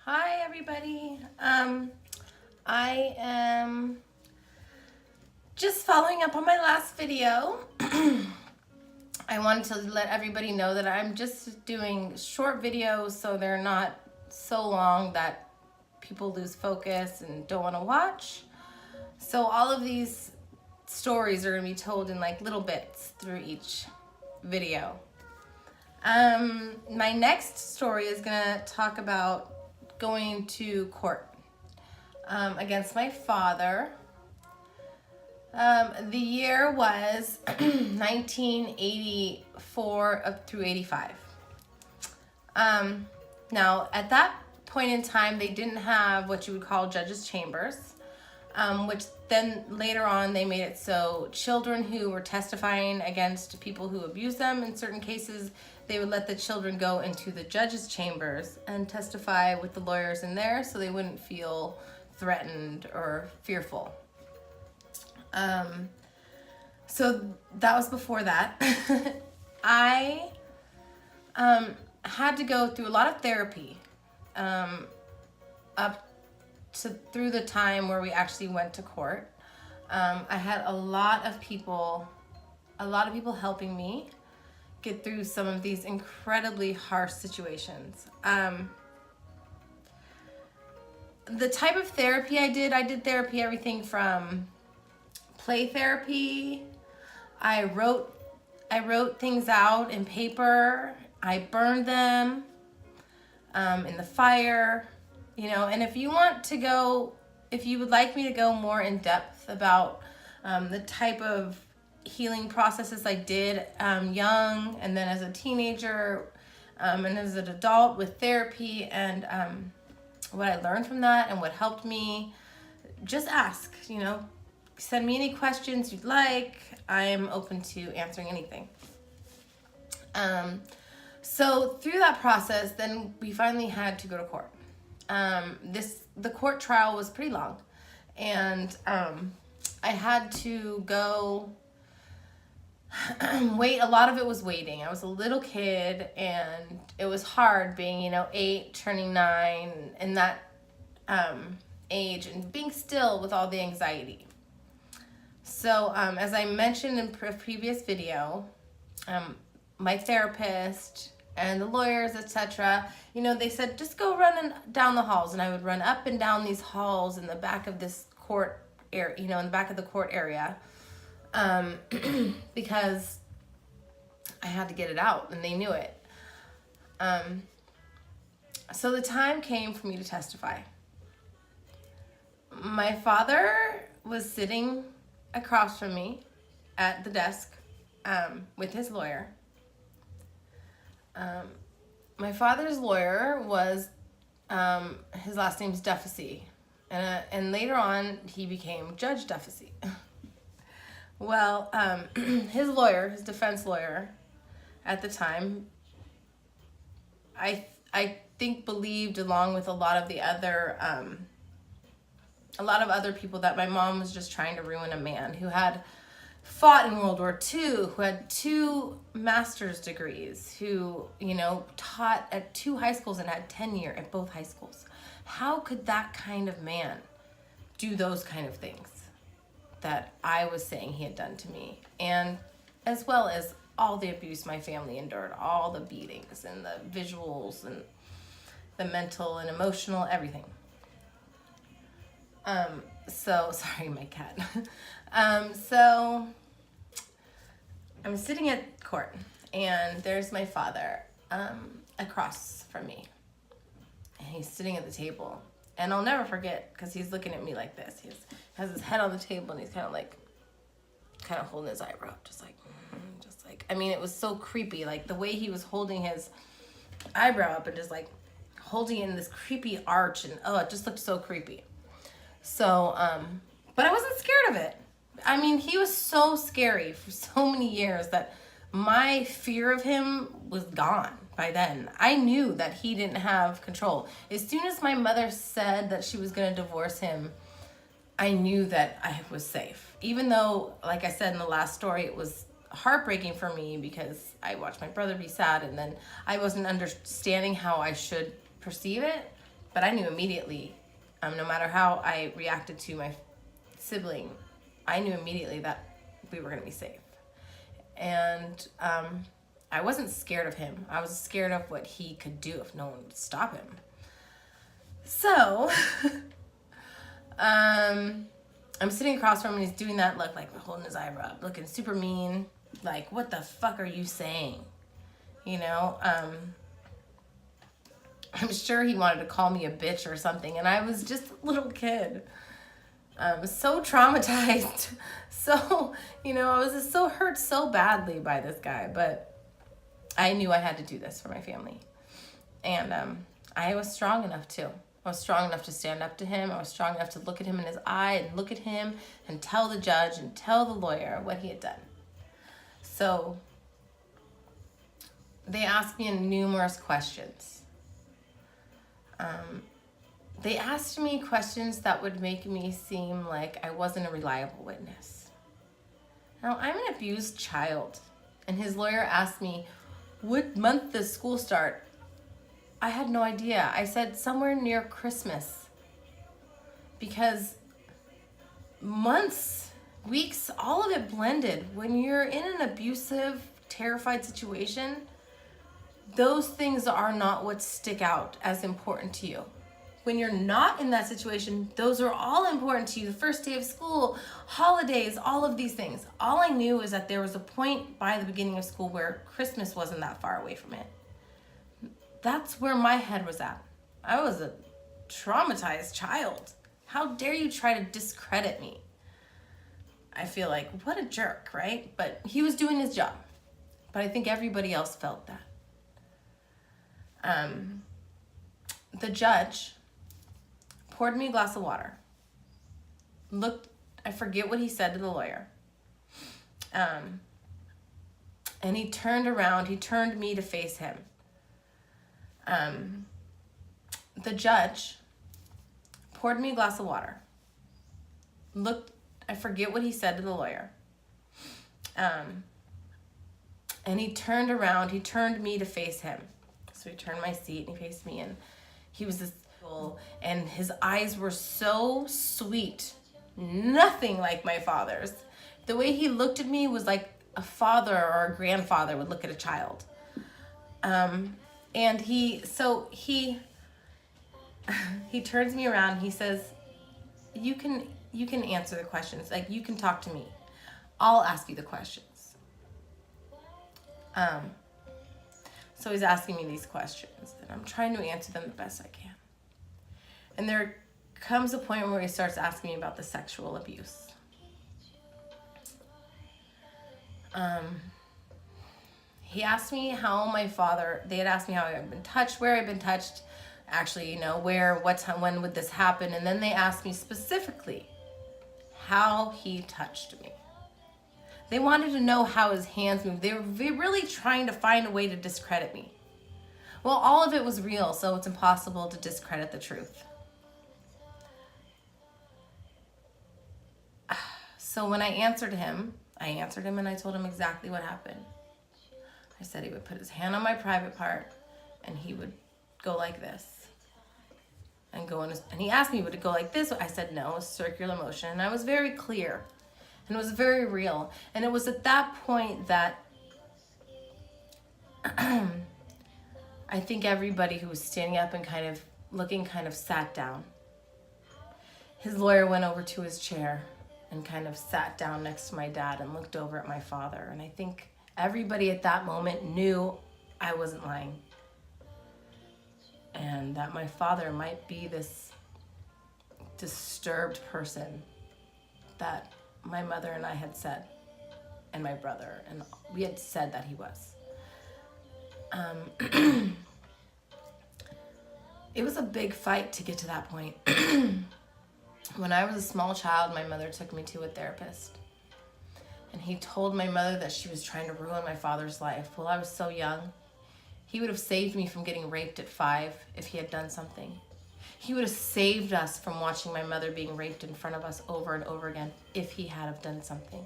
Hi everybody. I am just following up on my last video. I wanted to let everybody know that I'm just doing short videos so they're not so long that people lose focus and don't want to watch. So all of these stories are going to be told in like little bits through each video. My next story is going to talk about going to court against my father. The year was 1984 up through 85. Now, at that point in time, they didn't have what you would call judges' chambers, which then later on they made it so children who were testifying against people who abused them in certain cases, they would let the children go into the judges' chambers and testify with the lawyers in there so they wouldn't feel threatened or fearful. So that was before that. I had to go through a lot of therapy up to through the time where we actually went to court. I had a lot of people helping me get through some of these incredibly harsh situations. The type of therapy I did therapy everything from play therapy. I wrote things out in paper. I burned them in the fire, and if you would like me to go more in depth about the type of healing processes I did young and then as a teenager and as an adult with therapy and what I learned from that and what helped me, just ask, send me any questions you'd like. I'm open to answering anything. So through that process, then we finally had to go to court. The court trial was pretty long, and I had to go wait. A lot of it was waiting. I was a little kid, and it was hard being, 8, turning 9, in that age, and being still with all the anxiety. So as I mentioned in a previous video, my therapist and the lawyers, etc., they said, just go running down the halls. And I would run up and down these halls in the back of this court area, in the back of the court area, because I had to get it out, and they knew it. So the time came for me to testify. My father was sitting across from me at the desk with his lawyer. My father's lawyer was, his last name's Duffy, and later on he became Judge Duffy. Well, his lawyer, his defense lawyer at the time, I think believed, along with a lot of other people, that my mom was just trying to ruin a man who had fought in World War II, who had 2 master's degrees, who, taught at 2 high schools and had tenure at both high schools. How could that kind of man do those kind of things that I was saying he had done to me? And as well as all the abuse my family endured, all the beatings and the visuals and the mental and emotional, everything. So, sorry, my cat. So I'm sitting at court, and there's my father across from me, and he's sitting at the table, and I'll never forget, because he's looking at me like this. He has his head on the table, and he's kind of holding his eyebrow, just like, I mean, it was so creepy, like the way he was holding his eyebrow up and just like holding it in this creepy arch, and it just looked so creepy. So, but I wasn't scared of it. I mean, he was so scary for so many years that my fear of him was gone by then. I knew that he didn't have control. As soon as my mother said that she was going to divorce him, I knew that I was safe. Even though, like I said in the last story, it was heartbreaking for me because I watched my brother be sad, and then I wasn't understanding how I should perceive it. But I knew immediately, no matter how I reacted to my sibling, I knew immediately that we were going to be safe. And I wasn't scared of him. I was scared of what he could do if no one would stop him. So, I'm sitting across from him and he's doing that look, like holding his eyebrow up, looking super mean. Like, what the fuck are you saying? You know, I'm sure he wanted to call me a bitch or something. And I was just a little kid. So traumatized. So, you know, I was just so hurt so badly by this guy. But I knew I had to do this for my family. And I was strong enough too. I was strong enough to stand up to him. I was strong enough to look at him in his eye and look at him and tell the judge and tell the lawyer what he had done. So they asked me numerous questions. They asked me questions that would make me seem like I wasn't a reliable witness. Now, I'm an abused child, and his lawyer asked me, what month does school start? I had no idea. I said somewhere near Christmas. Because months, weeks, all of it blended. When you're in an abusive, terrified situation, those things are not what stick out as important to you. When you're not in that situation, those are all important to you. The first day of school, holidays, all of these things. All I knew is that there was a point by the beginning of school where Christmas wasn't that far away from it. That's where my head was at. I was a traumatized child. How dare you try to discredit me? I feel like, what a jerk, right? But he was doing his job. But I think everybody else felt that. The judge poured me a glass of water. Looked, I forget what he said to the lawyer. And he turned around, he turned me to face him. The judge poured me a glass of water. Looked, I forget what he said to the lawyer. And he turned around, he turned me to face him. So he turned my seat and he faced me, and he was this cool, and his eyes were so sweet. Nothing like my father's. The way he looked at me was like a father or a grandfather would look at a child. And he turns me around. He says, you can answer the questions. Like, you can talk to me. I'll ask you the questions. So he's asking me these questions, and I'm trying to answer them the best I can. And there comes a point where he starts asking me about the sexual abuse. He asked me how my father, they had asked me how I had been touched, where I'd been touched, actually, you know, where, what time, when would this happen? And then they asked me specifically how he touched me. They wanted to know how his hands moved. They were really trying to find a way to discredit me. Well, all of it was real, so it's impossible to discredit the truth. So when I answered him and I told him exactly what happened. I said he would put his hand on my private part and he would go like this. And he asked me, would it go like this? I said no, a circular motion. And I was very clear. And it was very real. And it was at that point that I think everybody who was standing up and kind of looking kind of sat down. His lawyer went over to his chair and kind of sat down next to my dad and looked over at my father. And I think everybody at that moment knew I wasn't lying. And that my father might be this disturbed person that my mother and I had said, and my brother, and we had said that he was. It was a big fight to get to that point. When I was a small child, my mother took me to a therapist. And he told my mother that she was trying to ruin my father's life. Well, I was so young. He would have saved me from getting raped at 5 if he had done something. He would have saved us from watching my mother being raped in front of us over and over again if he had have done something.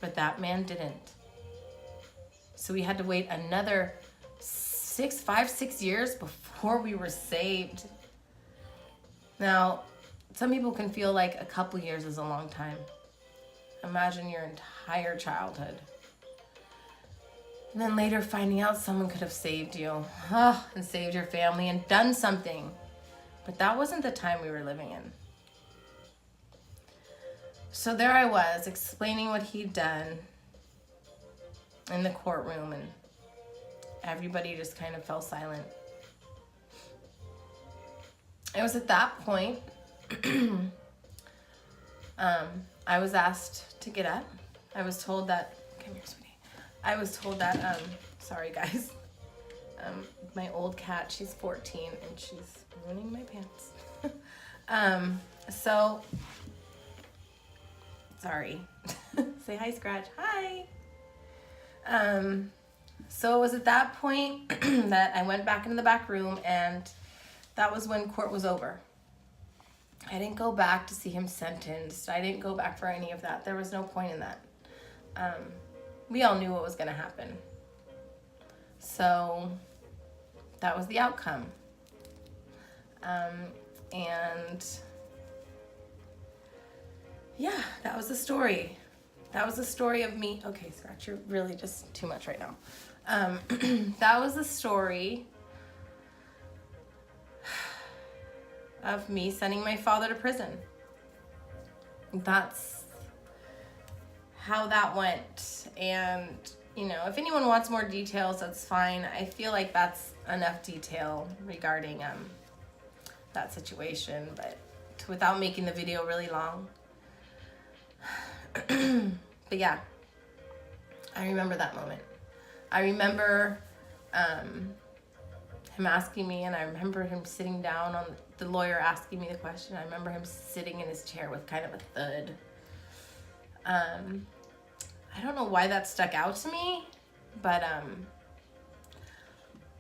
But that man didn't. So we had to wait another 6 years before we were saved. Now, some people can feel like a couple years is a long time. Imagine your entire childhood. And then later finding out someone could have saved you, and saved your family and done something. But that wasn't the time we were living in. So there I was, explaining what he'd done in the courtroom, and everybody just kind of fell silent. It was at that point I was asked to get up. I was told that, come here, sweetie. I was told that, sorry guys, my old cat, she's 14 and she's ruining my pants. So, sorry. Say hi, Scratch. Hi. So it was at that point that I went back into the back room, and that was when court was over. I didn't go back to see him sentenced. I didn't go back for any of that. There was no point in that. We all knew what was going to happen. So that was the outcome. And yeah, that was the story. That was the story of me. Okay, Scratch, you're really just too much right now. That was the story of me sending my father to prison. That's how that went. And, you know, if anyone wants more details, that's fine. I feel like that's enough detail regarding that situation, but without making the video really long. But yeah, I remember that moment. I remember him asking me, and I remember him sitting down on the lawyer asking me the question. I remember him sitting in his chair with kind of a thud. I don't know why that stuck out to me, but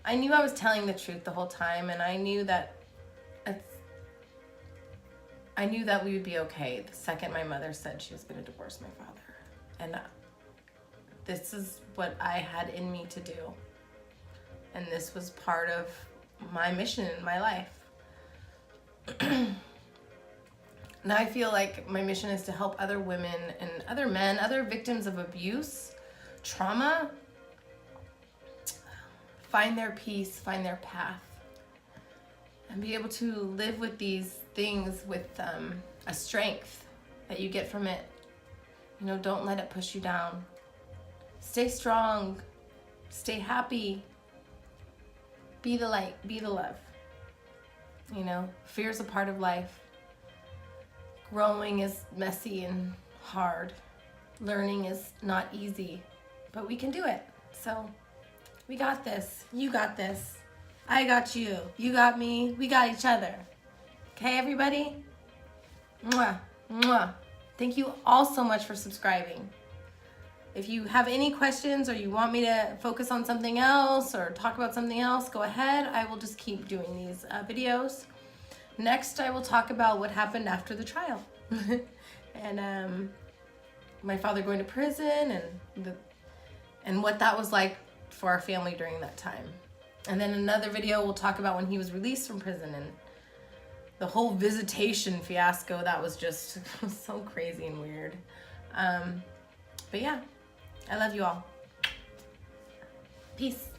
I knew I was telling the truth the whole time, and I knew that we would be okay the second my mother said she was going to divorce my father. And this is what I had in me to do. And this was part of my mission in my life. Now I feel like my mission is to help other women and other men, other victims of abuse, trauma, find their peace, find their path, and be able to live with these things with a strength that you get from it. You know, don't let it push you down. Stay strong, stay happy, be the light, be the love. You know, fear is a part of life. Growing is messy and hard. Learning is not easy, but we can do it. So we got this. You got this. I got you. You got me. We got each other. Okay, everybody? Mwah, mwah. Thank you all so much for subscribing. If you have any questions or you want me to focus on something else or talk about something else, go ahead. I will just keep doing these videos. Next, I will talk about what happened after the trial. And my father going to prison and what that was like for our family during that time. And then another video we'll talk about when he was released from prison and the whole visitation fiasco. That was just so crazy and weird. But yeah, I love you all. Peace.